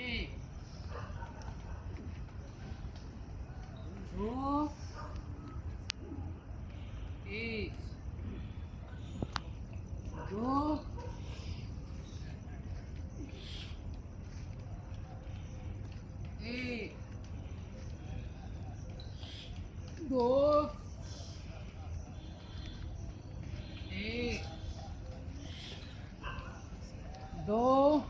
एक, दो, एक, दो, एक, दो, एक, दो,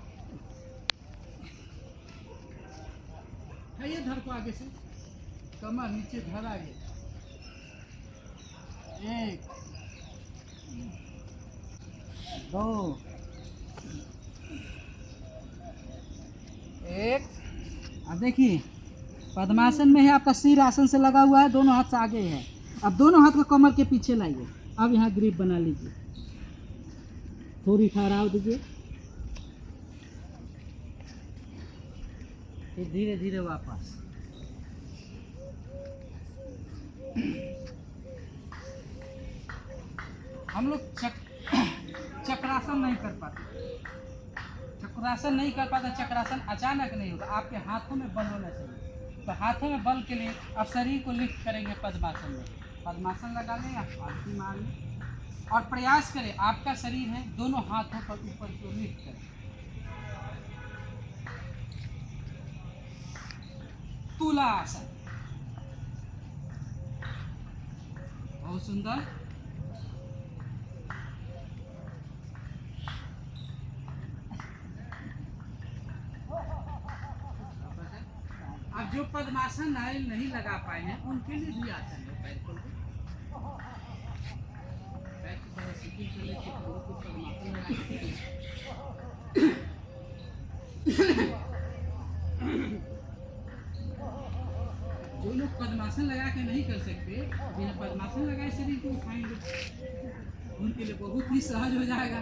है ये धर को आगे से, कमर नीचे धर आगे, एक, दो, एक। अब देखिए पद्मासन में है, आपका सिर आसन से लगा हुआ है, दोनों हाथ से आगे है। अब दोनों हाथ को कमर के पीछे लाइए। अब यहाँ ग्रिप बना लीजिए, थोड़ी ठहराव दीजिए, फिर धीरे धीरे वापस। हम लोग चक्रासन नहीं कर पाते, चक्रासन नहीं कर पाता। चक्रासन अचानक नहीं होगा, आपके हाथों में बल होना चाहिए। तो हाथों में बल के लिए आप शरीर को लिफ्ट करेंगे पद्मासन में। पद्मासन लगा लें, आप पालती मार लें और प्रयास करें, आपका शरीर है, दोनों हाथों पर ऊपर को लिफ्ट करें। तुला आसन, बहुत सुंदर। अब जो पद्मासन नहीं लगा पाए हैं उनके लिए भी आसन है। पैर खोल के पैर की तरह सीधी कर लेके पद्मासन जो लोग पद्मासन लगा के नहीं कर सकते, बिना पद्मासन लगाए शरीर को उठाएंगे, उनके लिए बहुत ही सहज हो जाएगा।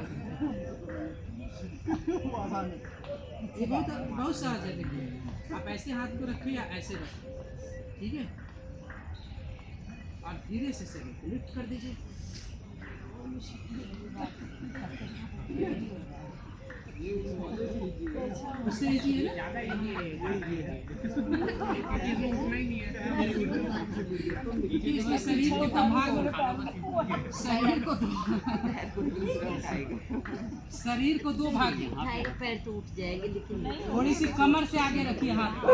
ये बहुत सहज है। देखिए आप ऐसे हाथ को रखिए या ऐसे रखिए, ठीक है, और धीरे से शरीर को लिफ्ट कर दीजिए। उससे लीजिए इसमें शरीर को तो शरीर को दो भाग पैर टूट जाएंगे, लेकिन थोड़ी सी कमर से आगे रखिए हाथ को।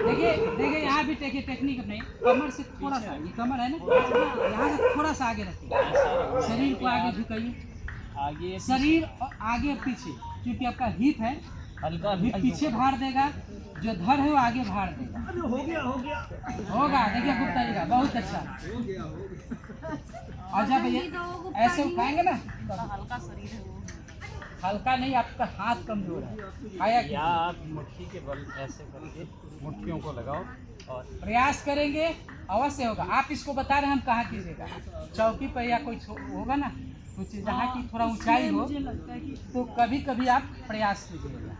देखिए देखिए यहाँ भी देखिए टेक्निक अपने कमर से थोड़ा सा, ये कमर है ना, यहाँ से थोड़ा सा आगे रखिए, शरीर को आगे झुकाइए, आगे शरीर आगे और पीछे, क्योंकि आपका हिप है, हल्का हिप पीछे भार देगा, जो धड़ है वो आगे भार देगा। हो गया होगा। देखिए गुप्ता जी का बहुत अच्छा। और जब ऐसे उठाएंगे ना, हल्का शरीर है वो, हल्का नहीं, आपका हाथ कमजोर है। आया या आप मुट्ठी के बल ऐसे करके मुट्ठियों को लगाओ और प्रयास करेंगे, अवश्य होगा। आप इसको बता रहे हैं, हम कहाँ कीजिएगा, चौकी पर या कोई होगा ना कुछ जहाँ की थोड़ा ऊंचाई हो, तो कभी कभी आप प्रयास कीजिएगा।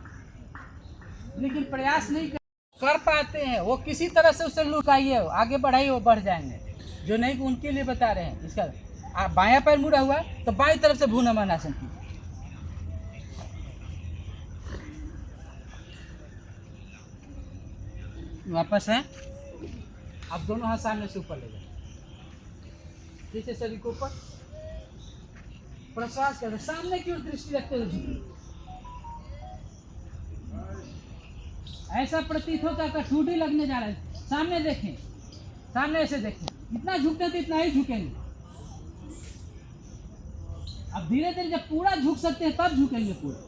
लेकिन प्रयास नहीं कर पाते हैं, वो किसी तरह से उसे लुकाइए, आगे बढ़ाइए, वो बढ़ जाएंगे। जो नहीं उनके लिए बता रहे हैं। इसका आप बायां पैर मुड़ा हुआ तो बाईं तरफ से भू नमन आसन कीजिए। वापस है। अब दोनों हाथ सामने से ऊपर ले जाए, पीछे शरीर को ऊपर, प्रश्वास करें, सामने की ओर दृष्टि रखते हुए झुकिए। ऐसा प्रतीत होता है ठूठी लगने जा रहा है। सामने देखें, सामने ऐसे देखें, इतना झुकते तो इतना ही झुकेंगे। अब धीरे धीरे जब पूरा झुक सकते हैं तब झुकेंगे पूरा।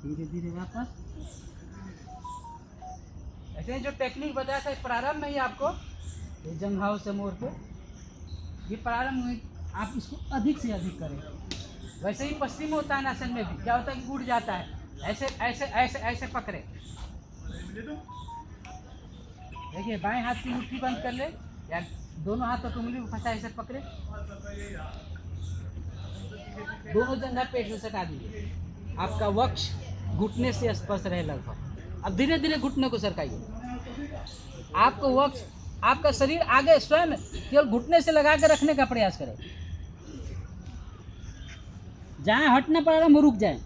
धीरे धीरे वापस। ऐसे जो टेक्निक बताया था प्रारंभ में ही आपको, ये जंघाओं से मोड़ के, ये प्रारंभ में आप इसको अधिक से अधिक करें। वैसे ही पश्चिमोत्तानासन में भी क्या होता है कि उड़ जाता है, ऐसे ऐसे ऐसे ऐसे पकड़े। देखिए बाएं हाथ की मुट्ठी बंद कर ले, या दोनों हाथों की उंगली फंसा ऐसे पकड़े, दोनों जंघा पेट से सटा दीजिए। आपका वक्ष घुटने से स्पर्श रहे लगभग। अब धीरे धीरे घुटने को सरकाइए। आपको वक्ष, आपका शरीर आगे स्वयं केवल घुटने से लगा के रखने का प्रयास करें। जहाँ हटना पड़ेगा वो रुक जाए।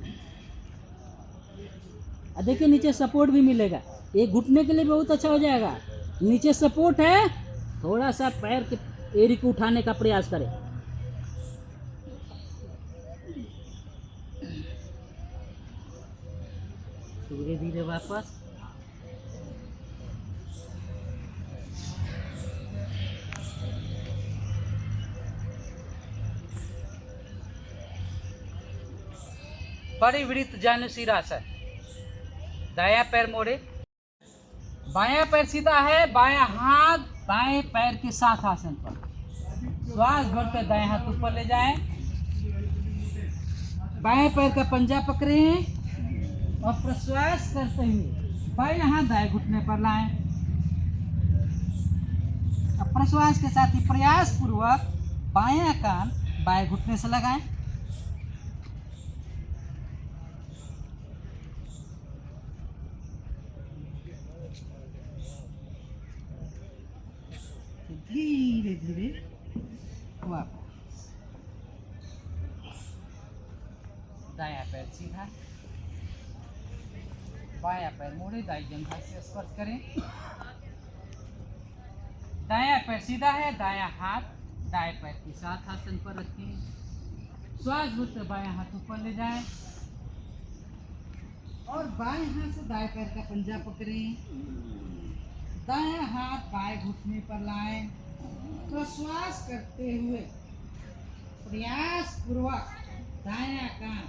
और देखिए नीचे सपोर्ट भी मिलेगा, ये घुटने के लिए बहुत अच्छा हो जाएगा। नीचे सपोर्ट है, थोड़ा सा पैर के एड़ी को उठाने का प्रयास करें। धीरे धीरे वापस। परिवृत्त जानुशिरासन। दायां पैर मोड़े, बायां पैर सीधा है, बायां हाथ बाएं पैर के साथ आसन पर। श्वास भरते दाएं हाथ ऊपर ले जाएं, बाएं पैर का पंजा पकड़ें और प्रश्वास करते हुए बाएं हाथ दाएं घुटने पर लाएं। अब प्रश्वास के साथ ही प्रयास पूर्वक बायां कान बाएं घुटने से लगाएं। धीरे धीरे वापस। दायां पैर सीधा, बायां पैर मोड़े, दाईं जंघा से स्पर्श करें। दायां पैर सीधा है, दायां हाथ दाएं पैर के साथ आसन पर रखें। श्वास भरते बायां हाथ ऊपर ले जाएं और बाएं हाथ से दाएं पैर का पंजा पकड़ें। दायां हाथ बाएं घुटने पर लाएं। प्रश्वास करते हुए प्रयास पूर्वक दायां कान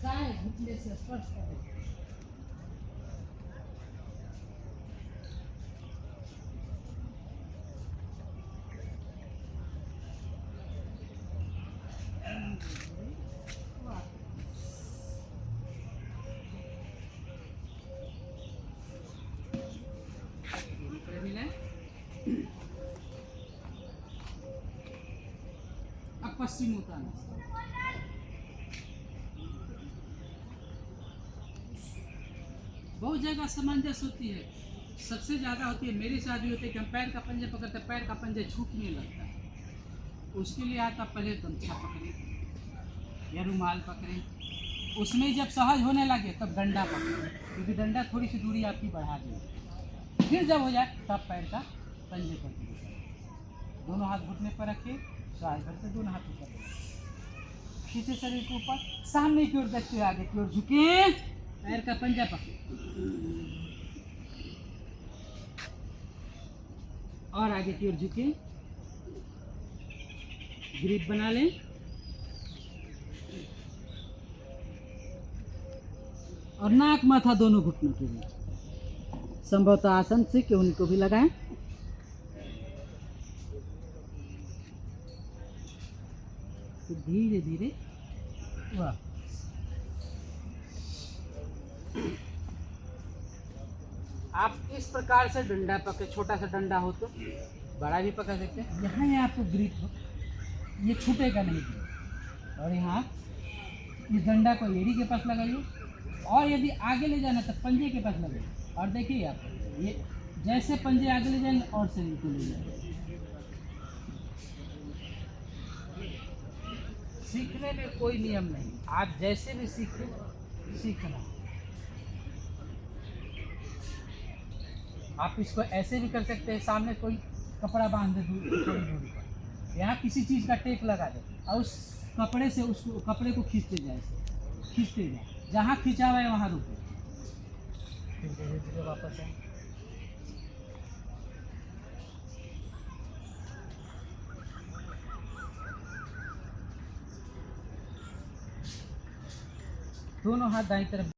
दाएं घुटने से स्पर्श करें। अब पश्चिम उत्तानासन। बहुत जगह सामंजस्य होती है, सबसे ज़्यादा होती है मेरे साथ भी होती है कि हम पैर का पंजे पकड़ते, पैर का पंजे छूटने लगता है। उसके लिए आता पहले गमछा पकड़ें या रुमाल पकड़ें, उसमें जब सहज होने लगे तब डंडा पकड़ें, क्योंकि डंडा थोड़ी सी दूरी आपकी बढ़ा देगी। फिर जब हो जाए तब पैर का पंजे पकड़ें, दोनों हाथ घुटने पर रखें, श्वास भरते दोनों हाथ ऊपर खींचे शरीर के ऊपर, सामने की ओर देखते हुए आगे की ओर झुके, पैर का पंजा पकड़े और आगे की ओर झुके, ग्रिप बना लें। और नाक माथा दोनों घुटनों के बीच संभवतः आसन से केवनी को भी लगाएं। तो धीरे धीरे वाह। आप इस प्रकार से डंडा पकड़, छोटा सा डंडा हो तो बड़ा भी पकड़ सकते हैं। यहाँ ये आपको ग्रिप हो, ये छूटेगा नहीं। और यहाँ इस डंडा को एड़ी के पास लगाइए और यदि आगे ले जाना तो पंजे के पास लगाइए। और देखिए आप ये जैसे पंजे आगे ले जाएंगे और शरीर को ले जाएंगे। सीखने में कोई नियम नहीं, आप जैसे भी सीखना। आप इसको ऐसे भी कर सकते हैं, सामने कोई कपड़ा बांध दे थोड़ी दूरी पर, यहाँ किसी चीज़ का टेक लगा दे और उस कपड़े से उसको कपड़े को खींचते जाए, जहाँ खींचा हुआ है वहाँ रुके, फिर धीरे धीरे वापस आए। दोनों हाथ दाईं तरफ